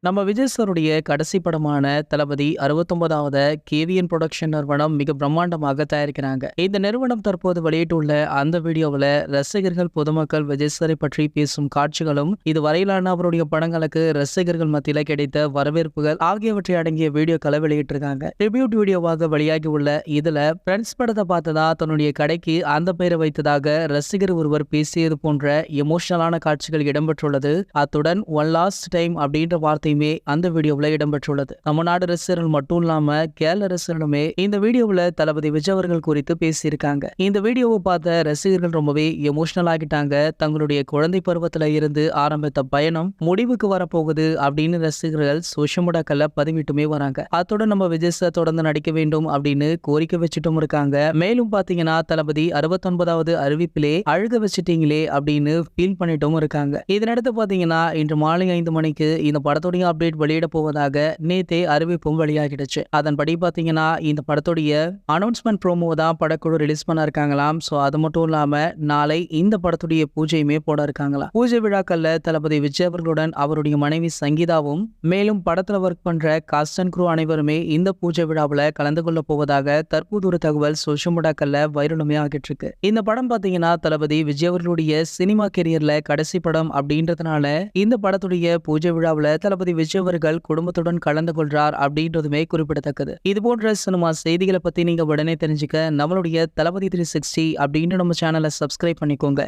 நம்ம விஜய் சாருடைய கடைசி படமான தளபதி 69வது கேவிஎன் புரொடக்ஷன் நிறுவனம் மிக பிரம்மாண்டமாக தயாரிக்கிறாங்க. இந்த நிறுவனம் தற்போது வெளியிட்டுள்ள அந்த வீடியோவில் ரசிகர்கள் பொதுமக்கள் விஜய் சாரை பற்றி பேசும் காட்சிகளும் இதுவரையிலான அவருடைய படங்களுக்கு ரசிகர்கள் மத்தியில கிடைத்த வரவேற்புகள் ஆகியவற்றை அடங்கிய வீடியோக்களை வெளியிட்டிருக்காங்க. ட்ரிபியூட் வீடியோவாக வெளியாகி உள்ள இதுல ஃப்ரெண்ட்ஸ் படத்தை பார்த்ததா தன்னுடைய கடைக்கு அந்த பெயரை வைத்ததாக ரசிகர் ஒருவர் பேசியது போன்ற எமோஷனலான காட்சிகள் இடம்பெற்றுள்ளது. அத்துடன் ஒன் லாஸ்ட் டைம் அப்படின்ற வார்த்தையுமே அந்த வீடியோவில் இடம்பெற்றுள்ளது. நம்ம நாடு ரசிகர்கள் மட்டும் இல்லாம கேரள ரசிகர்களுமே இந்த வீடியோவில் தளபதி விஜய் அவர்கள் குறித்து பேசியிருக்காங்க. இந்த வீடியோவை பார்த்த ரசிகர்கள் ரொம்பவே எமோஷனல் ஆகிட்டாங்க. தங்களுடைய குழந்தை பருவத்துல இருந்து ஆரம்பித்த பயணம் முடிவுக்கு வரப்போகுது அப்படின்னு ரசிகர்கள் சோஷியல் மீடியாக்கள்ல பதிவிட்டுமே வராங்க. அத்துடன் நம்ம விஜய் சார் தொடர்ந்து நடிக்க வேண்டும் அப்படின்னு கோரிக்கை வச்சுட்டும் இருக்காங்க. மேலும் பாத்தீங்கன்னா தளபதி 69வது அறிவிப்பிலே அழுக வச்சுட்டீங்களே அப்படின்னு ஃபீல் பண்ணிட்டும் இருக்காங்க. இதனடுத்து பாத்தீங்கன்னா இன்று மாலை 5 மணிக்கு இந்த படத்துடைய அப்டேட் வெளியிட போவதாக நேத்தே அறிவிப்பும் வெளியாகிடுச்சு. அதன்படி பாத்தீங்கன்னா இந்த படத்துடைய அனௌன்ஸ்மெண்ட் ப்ரோமோ தான் படக்குழு ரிலீஸ் பண்ண இருக்காங்களாம். சோ அது மட்டும் இல்லாம நாளை இந்த படத்துடைய பூஜையுமே போட இருக்காங்களாம். பூஜை விழாக்கள்ல தளபதி விஜய் அவர்களுடன் அவருடைய மனைவி சங்கீதாவும் மேலும் படத்துல ஒர்க் பண்ற காஸ்ட் அண்ட் க்ரூ அனைவருமே இந்த பூஜை விழாவில் கலந்து கொள்ள போவதாக தற்போது ஒரு தகவல் சோஷியல் மீடியாக்கள்ல வைரலுமே ஆகிட்டு இருக்கு. இந்த படம் பாத்தீங்கன்னா தளபதி விஜய் அவர்களுடைய சினிமா கெரியர்ல கடைசி படம் அப்படின்றதுனால இந்த படத்துடைய பூஜை விழாவில் தளபதி விஜய் அவர்கள் குடும்பத்துடன் கலந்து கொள்றார் அப்படின்றதுமே குறிப்பிடத்தக்கது. இது போன்ற சினிமா செய்திகளை பத்தி நீங்க உடனே தெரிஞ்சுக்க நம்மளுடைய தளபதி 360 அப்படின்ற நம்ம சேனலை சப்ஸ்கிரைப் பண்ணிக்கோங்க.